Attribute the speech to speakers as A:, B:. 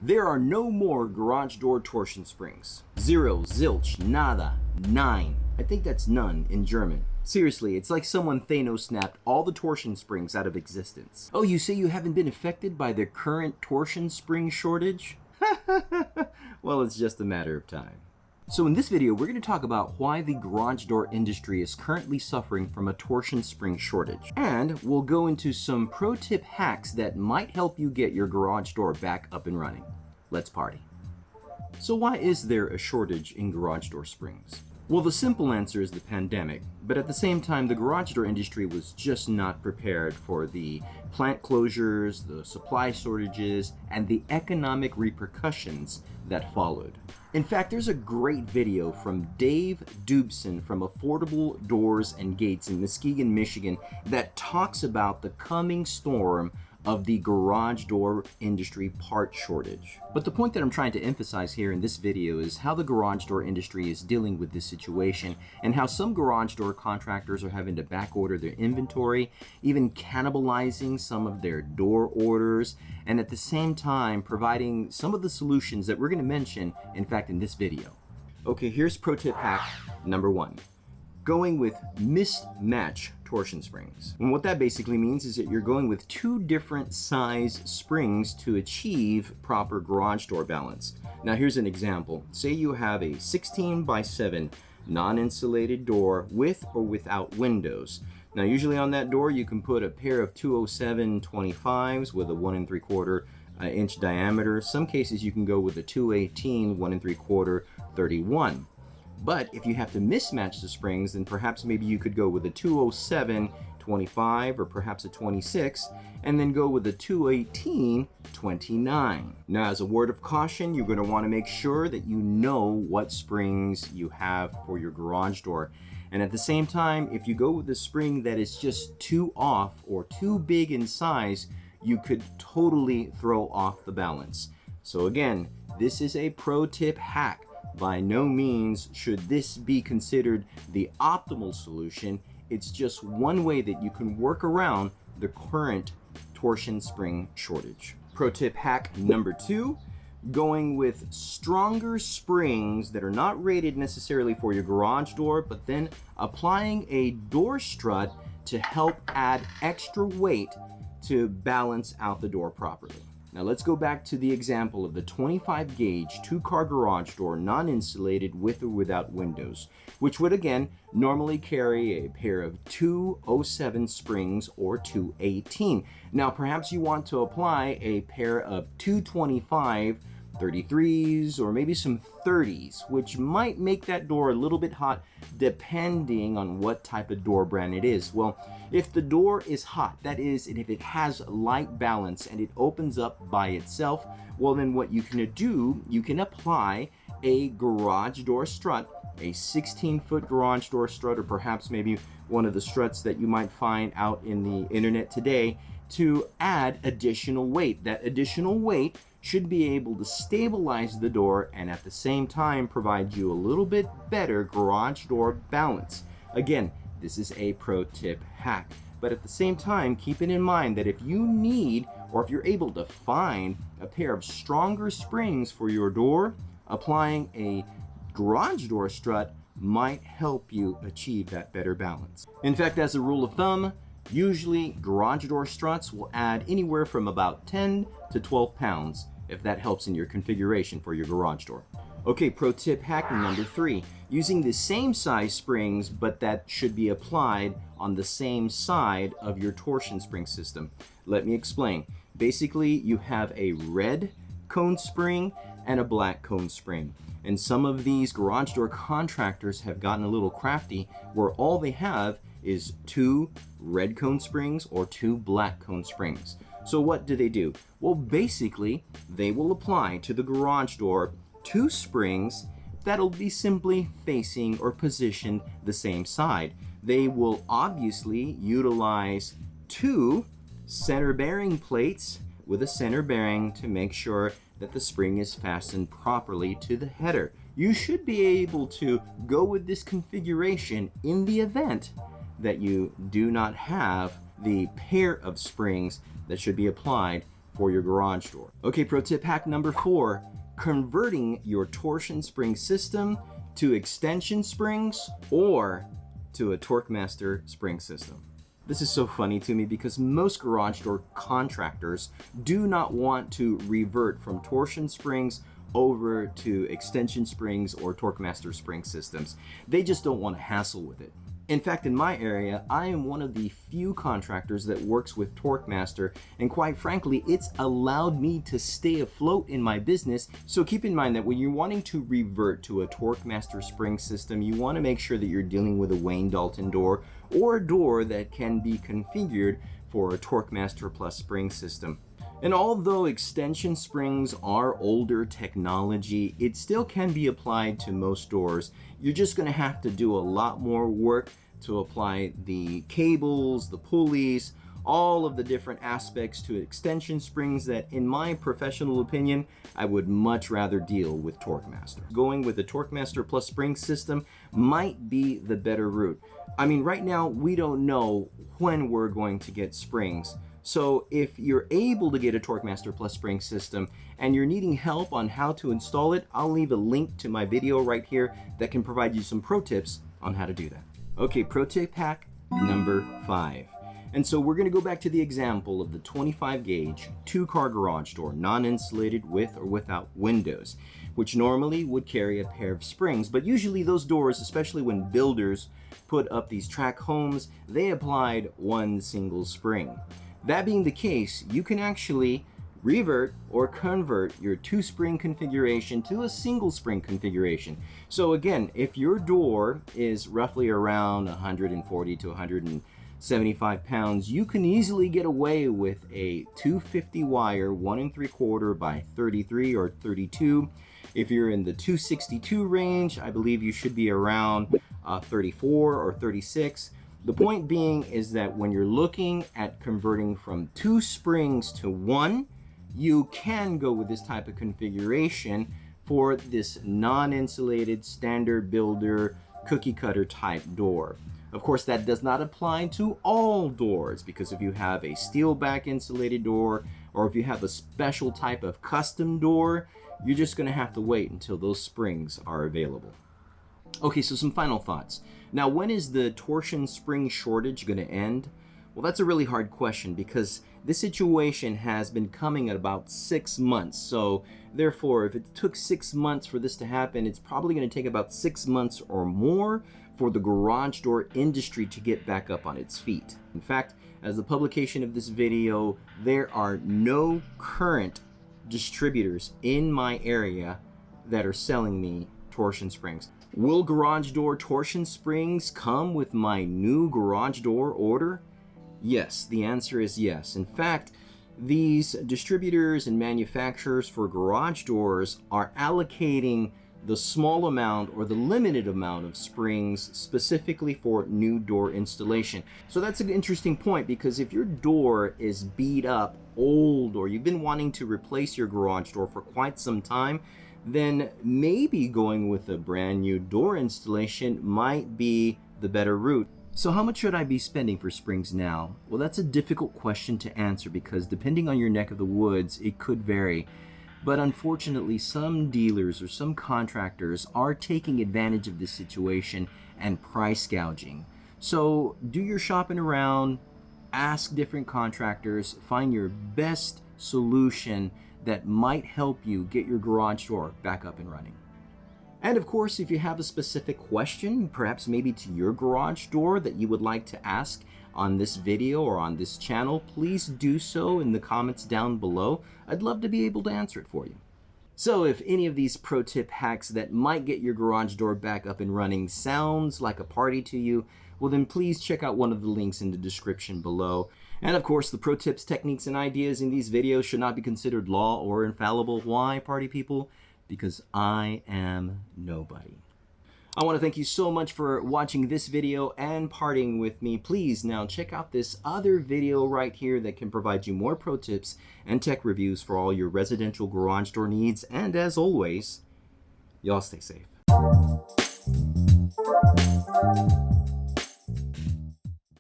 A: There are no more garage door torsion springs. Zero, zilch, nada, nine. I think that's none in German. Seriously, it's like someone Thanos snapped all the torsion springs out of existence. Oh, you say you haven't been affected by the current torsion spring shortage? Well, it's just a matter of time. So in this video, we're going to talk about why the garage door industry is currently suffering from a torsion spring shortage. And we'll go into some pro tip hacks that might help you get your garage door back up and running. Let's party. So why is there a shortage in garage door springs? Well, the simple answer is the pandemic, but at the same time, the garage door industry was just not prepared for the plant closures, the supply shortages, and the economic repercussions that followed. In fact, there's a great video from Dave Dubson from Affordable Doors and Gates in Muskegon, Michigan that talks about the coming storm of the garage door industry part shortage. But the point that I'm trying to emphasize here in this video is how the garage door industry is dealing with this situation and how some garage door contractors are having to back order their inventory, even cannibalizing some of their door orders, and at the same time providing some of the solutions that we're going to mention, in fact, in this video. Okay, here's pro tip hack number 1. Going with mismatch torsion springs. And what that basically means is that you're going with two different size springs to achieve proper garage door balance. Now here's an example. Say you have a 16x7 non-insulated door with or without windows. Now usually on that door you can put a pair of 207 25s with a 1 3/4 inch diameter. Some cases you can go with a 218 1 3/4 31. But if you have to mismatch the springs, then perhaps maybe you could go with a 207 25 or perhaps a 26 and then go with a 218 29. Now, as a word of caution, you're going to want to make sure that you know what springs you have for your garage door. And at the same time, if you go with a spring that is just too off or too big in size, you could totally throw off the balance. So again, this is a pro tip hack. By no means should this be considered the optimal solution. It's just one way that you can work around the current torsion spring shortage. Pro tip hack number 2, going with stronger springs that are not rated necessarily for your garage door, but then applying a door strut to help add extra weight to balance out the door properly. Now let's go back to the example of the 25 gauge 2-car garage door non-insulated with or without windows, which would again normally carry a pair of 207 springs or 218. Now perhaps you want to apply a pair of 225 33s or maybe some 30s, which might make that door a little bit hot depending on what type of door brand it is. Well, if the door is hot, that is, and if it has light balance and it opens up by itself, well then what you can do, you can apply a garage door strut, a 16-foot garage door strut, or perhaps maybe one of the struts that you might find out in the internet today to add additional weight. That additional weight should be able to stabilize the door and at the same time provide you a little bit better garage door balance. Again, this is a pro tip hack, but at the same time, keep it in mind that if you need or if you're able to find a pair of stronger springs for your door, applying a garage door strut might help you achieve that better balance. In fact, as a rule of thumb, usually garage door struts will add anywhere from about 10 to 12 pounds if that helps in your configuration for your garage door. Okay, pro tip hack number 3, using the same size springs, but that should be applied on the same side of your torsion spring system. Let me explain. Basically, you have a red cone spring and a black cone spring. And some of these garage door contractors have gotten a little crafty where all they have is 2 red cone springs or 2 black cone springs. So what do? Well, basically, they will apply to the garage door 2 springs that'll be simply facing or positioned the same side. They will obviously utilize 2 center bearing plates with a center bearing to make sure that the spring is fastened properly to the header. You should be able to go with this configuration in the event that you do not have the pair of springs that should be applied for your garage door. Okay, pro tip hack number 4, converting your torsion spring system to extension springs or to a TorqueMaster spring system. This is so funny to me because most garage door contractors do not want to revert from torsion springs over to extension springs or TorqueMaster spring systems. They just don't want to hassle with it. In fact, in my area, I am one of the few contractors that works with TorqueMaster, and quite frankly, it's allowed me to stay afloat in my business. So keep in mind that when you're wanting to revert to a TorqueMaster spring system, you want to make sure that you're dealing with a Wayne Dalton door or a door that can be configured for a TorqueMaster plus spring system. And although extension springs are older technology, it still can be applied to most doors. You're just going to have to do a lot more work to apply the cables, the pulleys, all of the different aspects to extension springs that, in my professional opinion, I would much rather deal with TorqueMaster. Going with the TorqueMaster plus spring system might be the better route. I mean, right now, we don't know when we're going to get springs. So if you're able to get a TorqueMaster plus spring system and you're needing help on how to install it, I'll leave a link to my video right here that can provide you some pro tips on how to do that. Okay, pro tip hack number 5. And so we're going to go back to the example of the 25 gauge 2-car garage door, non-insulated with or without windows, which normally would carry a pair of springs. But usually those doors, especially when builders put up these track homes, they applied one single spring. That being the case, you can actually revert or convert your 2-spring configuration to a single spring configuration. So again, if your door is roughly around 140 to 175 pounds, you can easily get away with a 250 wire 1 3/4 by 33 or 32. If you're in the 262 range, I believe you should be around 34 or 36. The point being is that when you're looking at converting from 2 springs to 1, you can go with this type of configuration for this non-insulated standard builder cookie cutter type door. Of course, that does not apply to all doors, because if you have a steel back insulated door or if you have a special type of custom door, you're just going to have to wait until those springs are available. Okay, so some final thoughts. Now, when is the torsion spring shortage going to end? Well, that's a really hard question because this situation has been coming at about 6 months. So therefore, if it took 6 months for this to happen, it's probably going to take about 6 months or more for the garage door industry to get back up on its feet. In fact, as the publication of this video, there are no current distributors in my area that are selling me torsion springs. Will garage door torsion springs come with my new garage door order? Yes, the answer is yes. In fact, these distributors and manufacturers for garage doors are allocating the small amount or the limited amount of springs specifically for new door installation. So that's an interesting point, because if your door is beat up, old, or you've been wanting to replace your garage door for quite some time, then maybe going with a brand new door installation might be the better route. So how much should I be spending for springs now? Well, that's a difficult question to answer because depending on your neck of the woods, it could vary. But unfortunately, some dealers or some contractors are taking advantage of this situation and price gouging. So do your shopping around, ask different contractors, find your best solution that might help you get your garage door back up and running. And of course, if you have a specific question, perhaps maybe to your garage door that you would like to ask on this video or on this channel, please do so in the comments down below. I'd love to be able to answer it for you. So if any of these pro tip hacks that might get your garage door back up and running sounds like a party to you, well then please check out one of the links in the description below. And of course, the pro tips, techniques, and ideas in these videos should not be considered law or infallible. Why, party people? Because I am nobody. I want to thank you so much for watching this video and partying with me. Please now check out this other video right here that can provide you more pro tips and tech reviews for all your residential garage door needs. And as always, y'all stay safe.